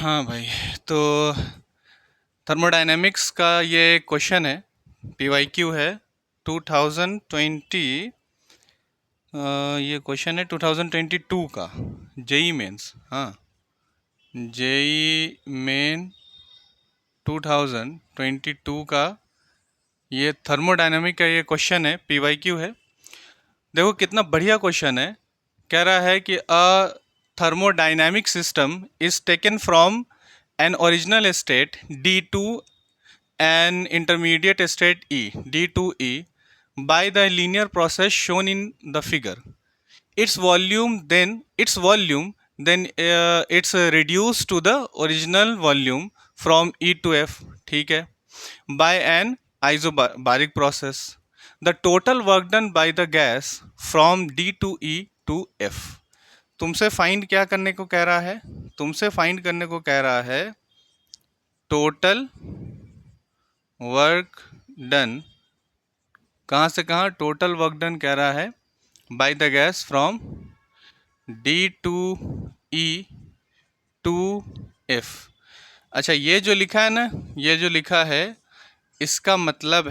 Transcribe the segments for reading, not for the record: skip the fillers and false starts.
हाँ भाई, तो थर्मोडायनेमिक्स का ये क्वेश्चन है। पीवाईक्यू है 2020। ये क्वेश्चन है 2022 का, जेई मेंस। हाँ, जेई मेन 2022 का ये थर्मोडायनेमिक का ये क्वेश्चन है, पीवाईक्यू है। देखो कितना बढ़िया क्वेश्चन है। कह रहा है कि a thermodynamic system is taken from an original state D2 an intermediate state E, D2E, by the linear process shown in the figure. It's reduced to the original volume from E to F, ठीक है, by an isobaric process. The total work done by the gas from D to E to F. तुमसे find क्या करने को कह रहा है? तुमसे फाइंड करने को कह रहा है टोटल वर्क डन। कहाँ से कहाँ? टोटल वर्क डन कह रहा है by the gas from D to E to F. अच्छा, ये जो लिखा है ना, ये जो लिखा है, इसका मतलब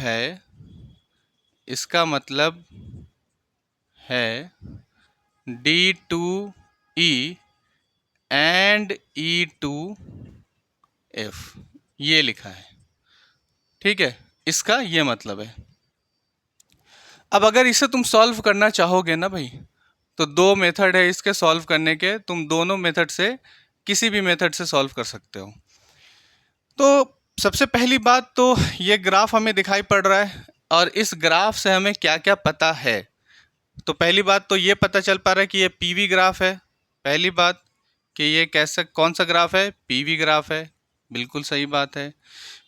है D to E and E to F, ये लिखा है। ठीक है, इसका ये मतलब है। अब अगर इसे तुम सॉल्व करना चाहोगे ना भाई, तो दो मेथड है इसके सॉल्व करने के। तुम दोनों मेथड से, किसी भी मेथड से सॉल्व कर सकते हो। तो सबसे पहली बात तो ये ग्राफ हमें दिखाई पड़ रहा है, और इस ग्राफ से हमें क्या क्या पता है। तो पहली बात तो ये पता चल पा रहा है कि ये पीवी ग्राफ है। पहली बात कि ये कैसा, कौन सा ग्राफ है? पीवी ग्राफ है। बिल्कुल सही बात है।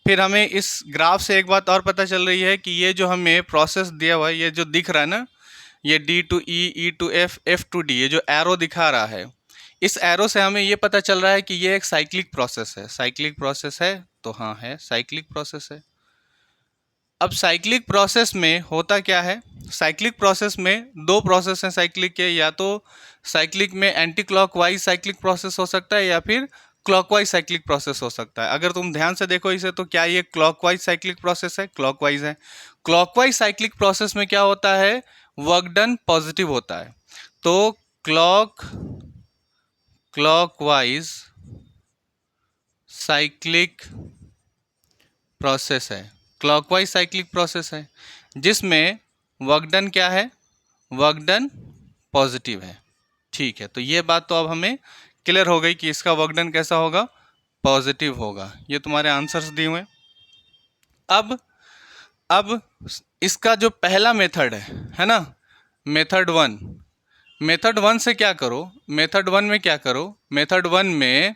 फिर हमें इस ग्राफ से एक बात और पता चल रही है कि ये जो हमें प्रोसेस दिया हुआ है, ये जो दिख रहा है ना, ये D to E, E to F, F to D, ये जो एरो दिखा रहा है, इस एरो से हमें ये पता चल रहा है कि ये एक साइक्लिक प्रोसेस है। साइक्लिक प्रोसेस है, तो हाँ है, साइक्लिक प्रोसेस है। अब साइक्लिक प्रोसेस में होता क्या है? साइक्लिक प्रोसेस में दो प्रोसेस हैं साइक्लिक के। या तो साइक्लिक में एंटी क्लॉकवाइज साइक्लिक प्रोसेस हो सकता है, या फिर क्लॉकवाइज साइक्लिक प्रोसेस हो सकता है। अगर तुम ध्यान से देखो इसे, तो क्या ये क्लॉकवाइज साइक्लिक प्रोसेस है? क्लॉकवाइज है। क्लॉकवाइज साइक्लिक प्रोसेस में क्या होता है? वर्क डन पॉजिटिव होता है। तो क्लॉकवाइज साइक्लिक प्रोसेस है, क्लॉकवाइज साइक्लिक प्रोसेस है, जिसमें वर्क डन क्या है? वर्क डन पॉजिटिव है। ठीक है, तो ये बात तो अब हमें क्लियर हो गई कि इसका वर्क डन कैसा होगा? पॉजिटिव होगा। ये तुम्हारे आंसर्स दिए हुए। अब इसका जो पहला मेथड है ना, मेथड वन, मेथड वन से क्या करो? मेथड वन में क्या करो? मेथड वन में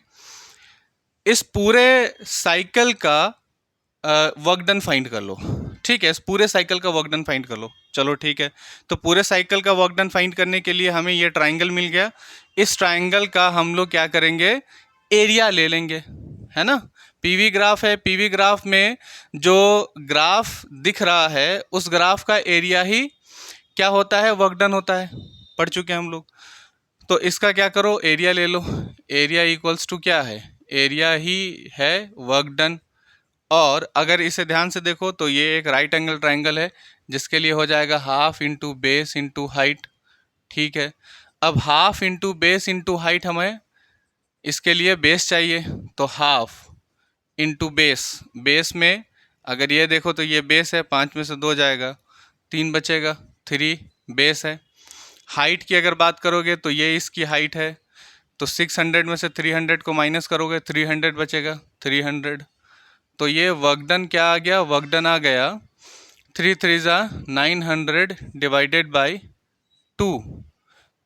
इस पूरे साइकिल का वर्क डन फाइंड कर लो। ठीक है, इस पूरे साइकिल का वर्क डन फाइंड कर लो। चलो ठीक है, तो पूरे साइकिल का वर्क डन फाइंड करने के लिए हमें ये ट्राइंगल मिल गया। इस ट्राइंगल का हम लोग क्या करेंगे? एरिया ले लेंगे, है ना। पीवी ग्राफ है, पीवी ग्राफ में जो ग्राफ दिख रहा है, उस ग्राफ का एरिया ही क्या होता है? वर्क डन होता है। पढ़ चुके हैं हम लोग। तो इसका क्या करो? एरिया ले लो। एरिया इक्वल्स टू क्या है? एरिया ही है वर्क डन। और अगर इसे ध्यान से देखो तो ये एक राइट एंगल ट्राइंगल है, जिसके लिए हो जाएगा half into base into height. ठीक है, अब half into base into height, हमें इसके लिए बेस चाहिए, तो हाफ इंटू बेस। बेस में अगर ये देखो तो ये बेस है, 5 में से 2 जाएगा, 3 बचेगा, 3 बेस है। हाइट की अगर बात करोगे तो ये इसकी हाइट है, तो 600 में से 300 को माइनस करोगे, 300 बचेगा, 300। तो ये वर्क डन क्या आ गया? वर्क डन आ गया 3 3 जा 900 डिवाइडेड बाई 2।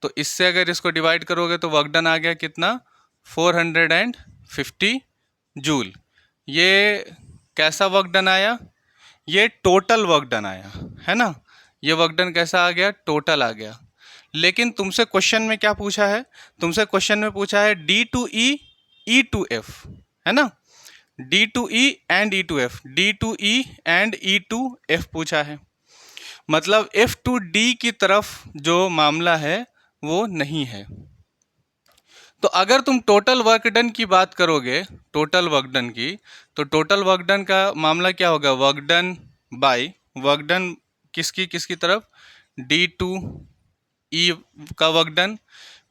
तो इससे अगर इसको डिवाइड करोगे तो वर्क डन आ गया कितना? 450 जूल। ये कैसा वर्क डन आया? ये टोटल वर्क डन आया, है ना। ये वर्क डन कैसा आ गया? टोटल आ गया। लेकिन तुमसे क्वेश्चन में क्या पूछा है? तुमसे क्वेश्चन में पूछा है D to E, E to F, है ना। D to E and E to F, D to E and E to F पूछा है। मतलब F to D की तरफ जो मामला है वो नहीं है। तो अगर तुम टोटल वर्क डन की बात करोगे, टोटल वर्क डन की, तो टोटल वर्क डन का मामला क्या होगा, work done by work done किसकी किसकी तरफ, D2E का वर्क डन,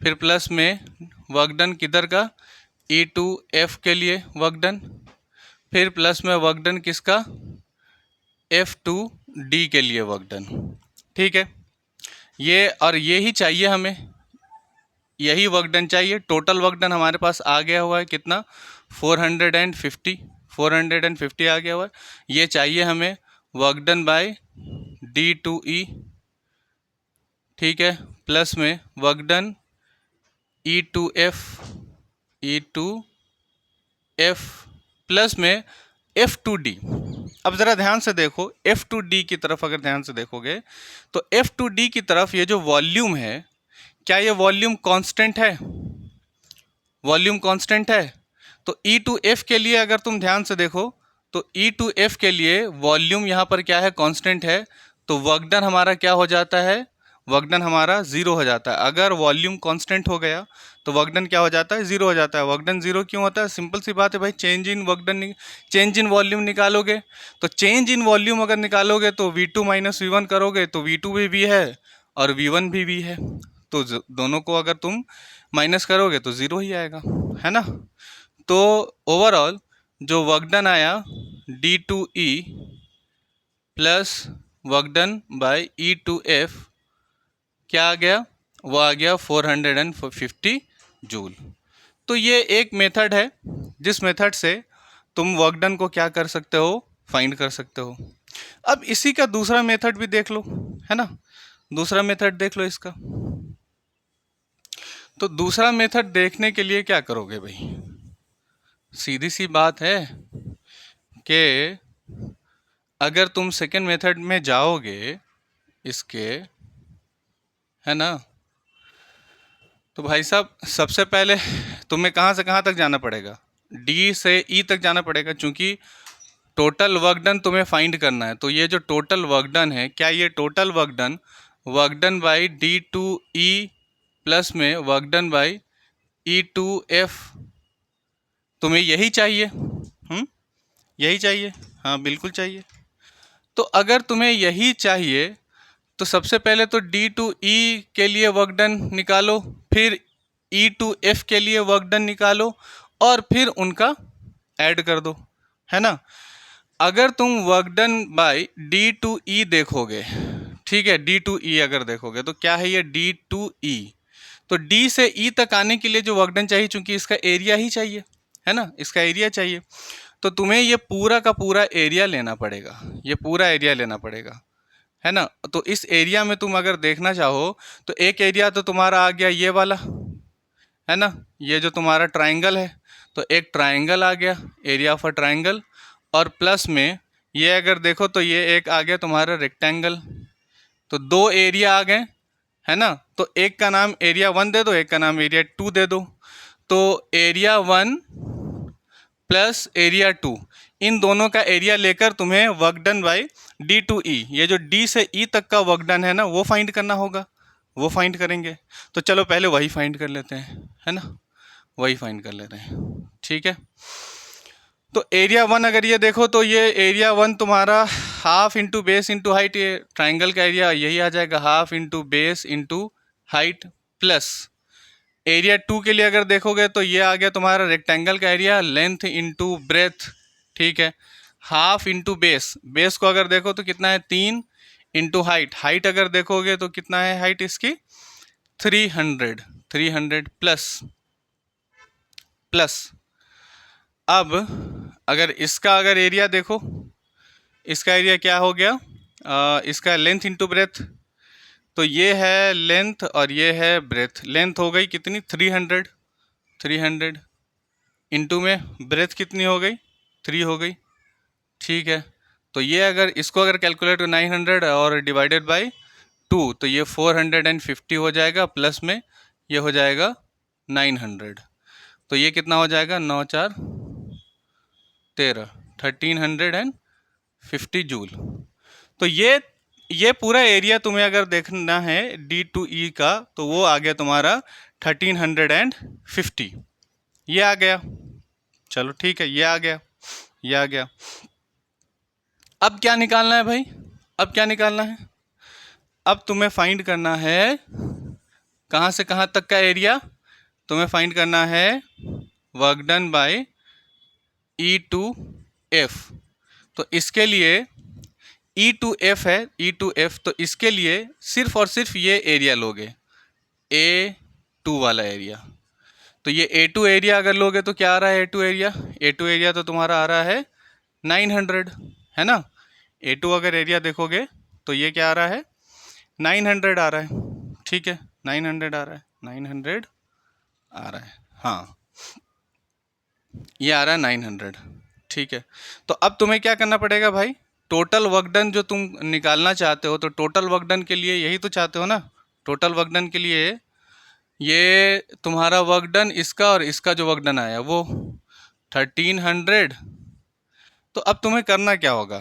फिर प्लस में वर्क डन किधर का, E2F के लिए वर्क डन, फिर प्लस में वर्क डन किसका, F2D के लिए वर्क डन। ठीक है, ये और ये ही चाहिए हमें, यही वर्क डन चाहिए। टोटल वर्क डन हमारे पास आ गया हुआ है कितना, 450 आ गया हुआ है। ये चाहिए हमें वर्क डन बाय D2E, ठीक है, प्लस में वर्क डन E2F प्लस में F2D। अब ज़रा ध्यान से देखो, F2D की तरफ अगर ध्यान से देखोगे तो F2D की तरफ ये जो वॉल्यूम है, क्या ये वॉल्यूम कांस्टेंट है, वॉल्यूम कांस्टेंट है। तो E2F के लिए अगर तुम ध्यान से देखो तो E2F के लिए वॉल्यूम यहाँ पर क्या है, कांस्टेंट है। तो वर्क डन हमारा क्या हो जाता है, वर्क डन हमारा ज़ीरो हो जाता है। अगर वॉल्यूम कांस्टेंट हो गया तो वर्क डन क्या हो जाता है, ज़ीरो हो जाता है। वर्क डन ज़ीरो क्यों होता है, सिंपल सी बात है भाई, change in work done, change in volume निकालोगे। तो चेंज इन वॉल्यूम अगर निकालोगे तो V2 माइनस V1 करोगे तो V2 भी V है और V1 भी V है। तो दोनों को अगर तुम माइनस करोगे तो ज़ीरो ही आएगा, है ना। तो ओवरऑल जो वर्क डन आया D2E plus work done by E2F क्या आ गया, वो आ गया 450 जूल। तो ये एक मेथड है जिस मेथड से तुम वर्क डन को क्या कर सकते हो, फाइंड कर सकते हो। अब इसी का दूसरा मेथड भी देख लो, है ना, दूसरा मेथड देख लो इसका। तो दूसरा मेथड देखने के लिए क्या करोगे भाई, सीधी सी बात है कि अगर तुम सेकेंड मेथड में जाओगे इसके, है ना, तो भाई साहब सबसे पहले तुम्हें कहाँ से कहाँ तक जाना पड़ेगा, D से E तक जाना पड़ेगा, क्योंकि टोटल वर्क डन तुम्हें फाइंड करना है। तो ये जो टोटल वर्क डन है, क्या ये total work done by D2E plus में वर्क डन बाई E2F, तुम्हें यही चाहिए, यही चाहिए, हाँ बिल्कुल चाहिए। तो अगर तुम्हें यही चाहिए तो सबसे पहले तो D2E के लिए वर्क डन निकालो, फिर E2F के लिए वर्क डन निकालो और फिर उनका ऐड कर दो, है ना। अगर तुम वर्क डन बाय D2E देखोगे, ठीक है, D2E अगर देखोगे तो क्या है ये D2E, तो D से E तक आने के लिए जो वर्क डन चाहिए, चूंकि इसका एरिया ही चाहिए, है ना, इसका एरिया चाहिए, तो तुम्हें ये पूरा का पूरा एरिया लेना पड़ेगा, ये पूरा एरिया लेना पड़ेगा, है ना। तो इस एरिया में तुम अगर देखना चाहो तो एक एरिया तो तुम्हारा आ गया ये वाला, है ना, ये जो तुम्हारा ट्राइंगल है, तो एक ट्राइंगल आ गया, एरिया ऑफ अ ट्राइंगल, और प्लस में ये अगर देखो तो ये एक आ गया तुम्हारा रेक्टेंगल। तो दो एरिया आ गए, है ना। तो एक का नाम एरिया 1 दे दो, एक का नाम एरिया 2 दे दो। तो एरिया 1 प्लस एरिया 2, इन दोनों का एरिया लेकर तुम्हें वर्क डन बाई D2E, ये जो D से E तक का वर्क डन है ना, वो फाइंड करना होगा, वो फाइंड करेंगे। तो चलो पहले वही फाइंड कर लेते हैं, है ना, वही फाइंड कर लेते हैं, ठीक है। तो एरिया 1 अगर ये देखो तो ये एरिया 1 तुम्हारा half into base into height, ये ट्राइंगल का एरिया यही आ जाएगा, half into base into height, plus area 2 के लिए अगर देखोगे तो ये आ गया तुम्हारा रेक्टेंगल का एरिया, लेंथ इंटू ब्रेथ, ठीक है, हाफ इंटू बेस, बेस को अगर देखो तो कितना है 3 इंटू हाइट, हाइट अगर देखोगे तो कितना है हाइट इसकी 300 प्लस अब अगर इसका अगर एरिया देखो, इसका एरिया क्या हो गया, इसका लेंथ इंटू ब्रेथ, तो ये है लेंथ और ये है ब्रेथ, लेंथ हो गई कितनी 300 इंटू में ब्रेथ कितनी हो गई 3 हो गई, ठीक है। तो ये अगर इसको अगर कैलकुलेट हो 900 और डिवाइडेड बाय 2 तो ये 450 हो जाएगा, प्लस में ये हो जाएगा 900, तो ये कितना हो जाएगा 9 4 13 1350 जूल। तो ये ये पूरा एरिया तुम्हें अगर देखना है D2E का, तो वो आ गया तुम्हारा 1350, ये आ गया। चलो ठीक है, ये आ गया, ये आ गया। अब क्या निकालना है भाई, अब क्या निकालना है? अब तुम्हें फाइंड करना है कहाँ से कहाँ तक का एरिया, तुम्हें फाइंड करना है वर्क डन बाय E2F। तो इसके लिए E2F है, E2F, तो इसके लिए सिर्फ और सिर्फ ये एरिया लोगे, A2 वाला एरिया। तो ये A2 एरिया अगर लोगे तो क्या आ रहा है A2 एरिया? A2 एरिया तो तुम्हारा आ रहा है 900, है ना। A2 अगर एरिया देखोगे तो ये क्या आ रहा है, 900 आ रहा है। ठीक है, 900 आ रहा है, 900 आ रहा है, हाँ ये आ रहा है 900। ठीक है, तो अब तुम्हें क्या करना पड़ेगा भाई, टोटल वर्क डन जो तुम निकालना चाहते हो, तो टोटल वर्क डन के लिए यही तो चाहते हो ना। टोटल वर्क डन के लिए ये तुम्हारा वर्क डन, इसका और इसका जो वर्क डन आया वो 1300। तो अब तुम्हें करना क्या होगा,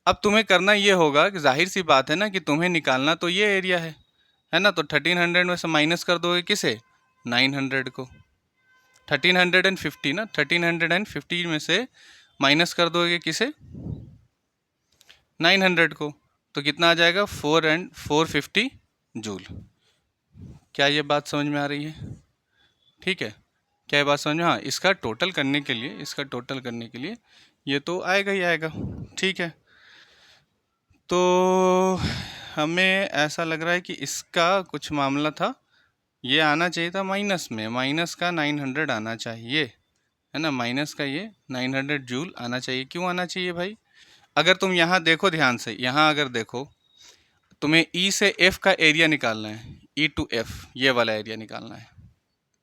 अब तुम्हें करना ये होगा कि जाहिर सी बात है ना कि तुम्हें निकालना तो ये एरिया है ना। तो 1300 में से माइनस कर दोगे किसे, 900 को। 1350 ना, 1350 में से माइनस कर दोगे किसे, 900 को। तो कितना आ जाएगा, 450 जूल। क्या ये बात समझ में आ रही है? ठीक है, क्या ये बात समझ में, हाँ इसका टोटल करने के लिए, इसका टोटल करने के लिए ये तो आएगा ही आएगा। ठीक है, तो हमें ऐसा लग रहा है कि इसका कुछ मामला था, ये आना चाहिए था माइनस में, माइनस का 900 आना चाहिए, है ना। माइनस का ये 900 जूल आना चाहिए। क्यों आना चाहिए भाई, अगर तुम यहाँ देखो ध्यान से, यहाँ अगर देखो, तुम्हें E से F का एरिया निकालना है, E to F ये वाला एरिया निकालना है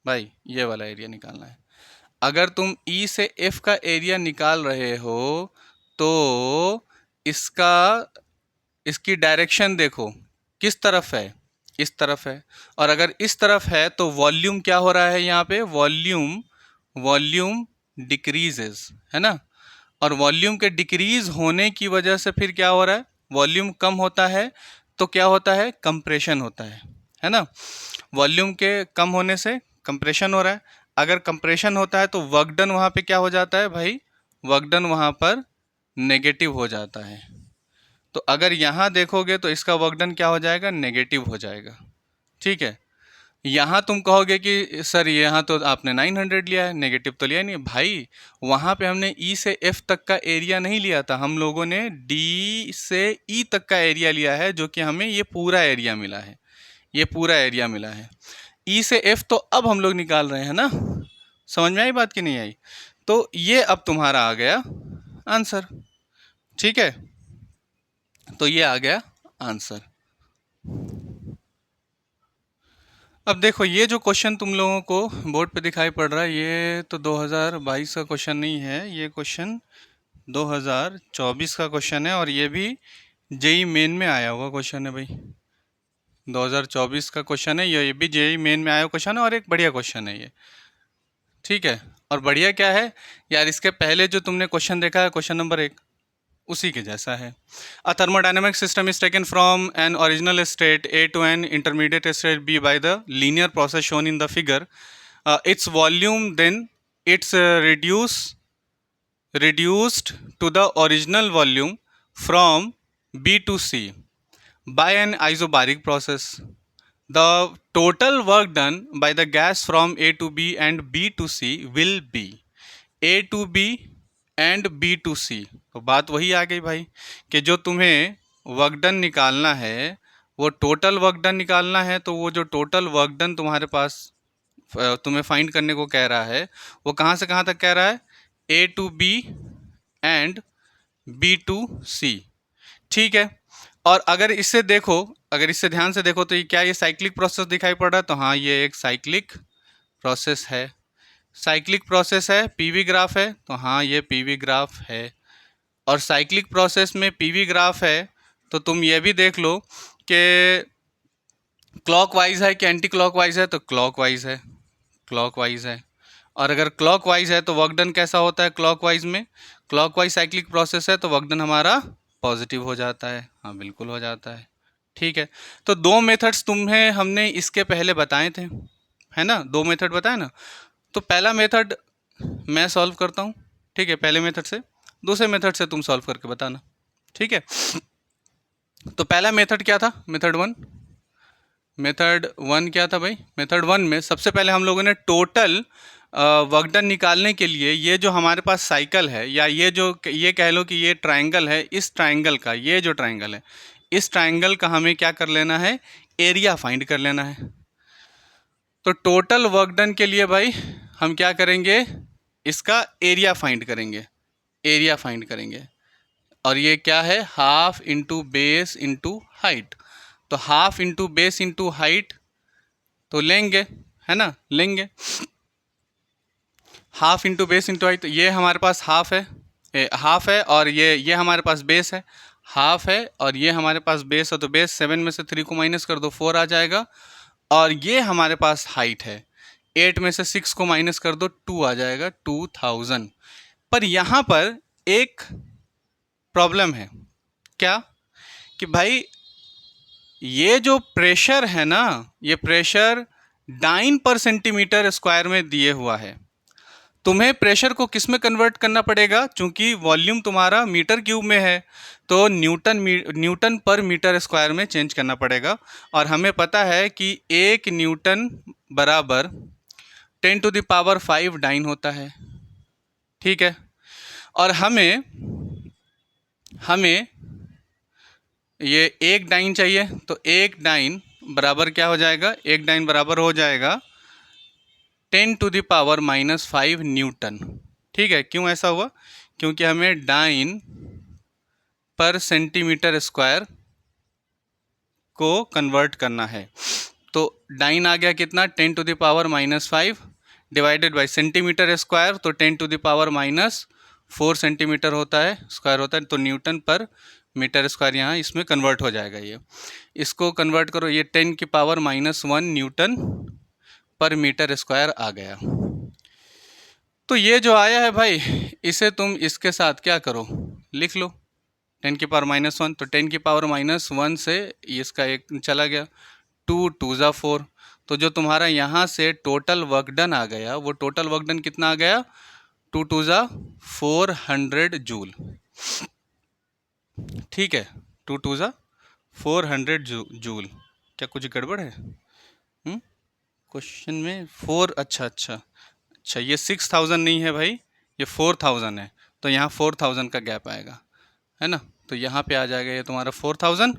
भाई, ये वाला एरिया निकालना है। अगर तुम E से F का एरिया निकाल रहे हो तो इसका, इसकी डायरेक्शन देखो किस तरफ है, इस तरफ है। और अगर इस तरफ है तो वॉल्यूम क्या हो रहा है यहाँ पे, वॉल्यूम डिक्रीजेस, है ना। और वॉल्यूम के डिक्रीज होने की वजह से फिर क्या हो रहा है, वॉल्यूम कम होता है तो क्या होता है, कंप्रेशन होता है ना। वॉल्यूम के कम होने से कंप्रेशन हो रहा है। अगर कंप्रेशन होता है तो वर्क डन वहाँ पे क्या हो जाता है भाई, वर्क डन वहाँ पर नेगेटिव हो जाता है। तो अगर यहाँ देखोगे तो इसका वर्क डन क्या हो जाएगा, नेगेटिव हो जाएगा। ठीक है, यहाँ तुम कहोगे कि सर यहाँ तो आपने 900 लिया है, नेगेटिव तो लिया नहीं भाई। वहाँ पे हमने E से F तक का एरिया नहीं लिया था, हम लोगों ने D से E तक का एरिया लिया है, जो कि हमें ये पूरा एरिया मिला है, ये पूरा एरिया मिला है। E से F तो अब हम लोग निकाल रहे हैं ना, समझ में आई बात कि नहीं आई? तो ये अब तुम्हारा आ गया आंसर। ठीक है, तो ये आ गया आंसर। अब देखो ये जो क्वेश्चन तुम लोगों को बोर्ड पे दिखाई पड़ रहा है, ये तो 2022 का क्वेश्चन नहीं है, ये क्वेश्चन 2024 का क्वेश्चन है, और ये भी जेई मेन में आया हुआ क्वेश्चन है भाई। 2024 का क्वेश्चन है ये भी जेई मेन में आया हुआ क्वेश्चन है, और एक बढ़िया क्वेश्चन है ये। ठीक है, और बढ़िया क्या है यार, इसके पहले जो तुमने क्वेश्चन देखा है क्वेश्चन नंबर 1, उसी के जैसा है। A thermodynamic system is taken from an original state A to an intermediate state B by the linear process shown in the figure. Its volume then it's reduced to the original volume from B to C by an isobaric process. The total work done by the gas from A to B and B to C will be A to B and B to C. तो बात वही आ गई भाई कि जो तुम्हें work done निकालना है, वो टोटल वर्क डन निकालना है। तो वो जो टोटल वर्क डन तुम्हारे पास तुम्हें फाइंड करने को कह रहा है, वो कहाँ से कहाँ तक कह रहा है, A to B and B to C. ठीक है, और अगर इससे देखो, अगर इससे ध्यान से देखो तो ये क्या, ये साइक्लिक प्रोसेस दिखाई पड़ रहा है। तो हाँ, ये एक साइक्लिक प्रोसेस है, साइक्लिक प्रोसेस है। पीवी ग्राफ है, तो हाँ ये पीवी ग्राफ है। और साइक्लिक प्रोसेस में पीवी ग्राफ है तो तुम ये भी देख लो कि क्लॉकवाइज है कि एंटी क्लॉकवाइज है। तो क्लॉकवाइज है, क्लॉकवाइज है। और अगर क्लॉकवाइज है तो वर्क डन कैसा होता है क्लॉकवाइज में, क्लॉकवाइज साइक्लिक प्रोसेस है तो वर्क डन हमारा पॉजिटिव हो जाता है, हाँ बिल्कुल हो जाता है। ठीक है, तो दो मेथड्स तुम्हें हमने इसके पहले बताए थे, है ना, दो मेथड बताए ना। तो पहला मेथड मैं सॉल्व करता हूँ, ठीक है, पहले मेथड से, दूसरे मेथड से तुम सॉल्व करके बताना, ठीक है। तो पहला मेथड क्या था, मेथड वन क्या था भाई? मेथड वन में सबसे पहले हम लोगों ने टोटल वर्क डन निकालने के लिए ये जो हमारे पास साइकिल है, या ये कह लो कि ये ट्राइंगल है, इस ट्राइंगल का, ये जो ट्राइंगल है, इस ट्राइंगल का हमें क्या कर लेना है, एरिया फाइंड कर लेना है। तो टोटल वर्क डन के लिए भाई हम क्या करेंगे, इसका एरिया फाइंड करेंगे, एरिया फाइंड करेंगे। और ये क्या है, half into base into height. तो half into base into height तो लेंगे, है ना, लेंगे half into base into height. तो ये हमारे पास हाफ है और ये हमारे पास बेस है, हाफ है और ये हमारे पास बेस है। तो बेस 7 में से 3 को माइनस कर दो, 4 आ जाएगा। और ये हमारे पास हाइट है, 8 में से 6 को माइनस कर दो, 2 आ जाएगा, 2000। पर यहाँ पर एक प्रॉब्लम है, क्या कि भाई ये जो प्रेशर है ना, ये प्रेशर डाइन पर सेंटीमीटर स्क्वायर में दिए हुआ है। तुम्हें प्रेशर को किस में कन्वर्ट करना पड़ेगा, चूंकि वॉल्यूम तुम्हारा मीटर क्यूब में है, तो न्यूटन पर मीटर स्क्वायर में चेंज करना पड़ेगा। और हमें पता है कि 1 न्यूटन बराबर 10⁵ डाइन होता है, ठीक है। और हमें ये 1 डाइन चाहिए, तो 1 डाइन बराबर क्या हो जाएगा, 1 डाइन बराबर हो जाएगा 10⁻⁻5 न्यूटन, ठीक है। क्यों ऐसा हुआ, क्योंकि हमें डाइन पर सेंटीमीटर स्क्वायर को कन्वर्ट करना है। तो डाइन आ गया कितना, 10⁻⁻5 डिवाइडेड बाय सेंटीमीटर स्क्वायर, तो 10⁻⁻4 सेंटीमीटर होता है, स्क्वायर होता है। तो न्यूटन पर मीटर स्क्वायर यहाँ इसमें कन्वर्ट हो जाएगा। ये इसको कन्वर्ट करो, ये 10⁻⁻1 न्यूटन पर मीटर स्क्वायर आ गया। तो ये जो आया है भाई, इसे तुम इसके साथ क्या करो, लिख लो 10⁻⁻1। तो 10⁻⁻1 से इसका एक चला गया, 2 2 ज़ा 4। तो जो तुम्हारा यहाँ से टोटल वर्क डन आ गया, वो टोटल वर्क डन कितना आ गया, 2 2 ज़ा 400 जूल, ठीक है, 2 2 ज़ा 400 जूल। क्या कुछ गड़बड़ है क्वेश्चन में? 4, अच्छा ये 6000 नहीं है भाई, ये 4000 है। तो यहाँ 4000 का गैप आएगा, है ना। तो यहाँ पे आ जाएगा ये तुम्हारा 4000,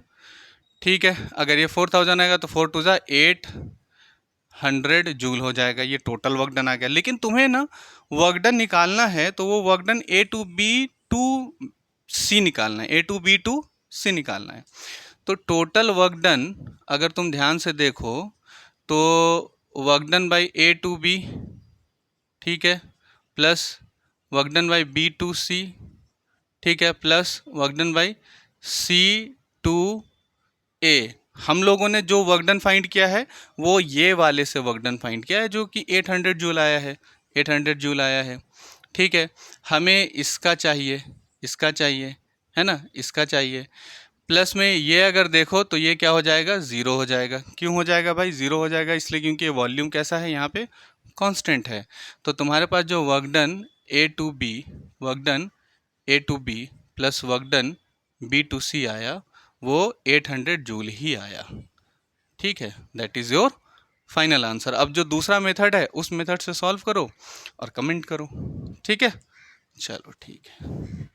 ठीक है। अगर ये 4000 आएगा तो 4 2 ज़ा 800 जूल हो जाएगा। ये टोटल वर्क डन आ गया। लेकिन तुम्हें ना वर्क डन निकालना है, तो वो work done A to B to C निकालना है, A to B to C निकालना है। तो टोटल वर्क डन अगर तुम ध्यान से देखो तो work done by A to B, ठीक है, plus work done by B to C, ठीक है, plus work done by C to A। हम लोगों ने जो वर्क डन फाइंड किया है वो ये वाले से वर्क डन फाइंड किया है, जो कि 800 जूल आया है, 800 जूल आया है, ठीक है। हमें इसका चाहिए, इसका चाहिए, है ना, इसका चाहिए। प्लस में ये अगर देखो तो ये क्या हो जाएगा, ज़ीरो हो जाएगा। क्यों हो जाएगा भाई, ज़ीरो हो जाएगा इसलिए क्योंकि वॉल्यूम कैसा है, यहाँ पे कांस्टेंट है। तो तुम्हारे पास जो work done A to B, work done A to B plus work done B to C आया, वो 800 जूल ही आया, ठीक है। That is your final answer. अब जो दूसरा मेथड है उस मेथड से सॉल्व करो और कमेंट करो, ठीक है। चलो ठीक है।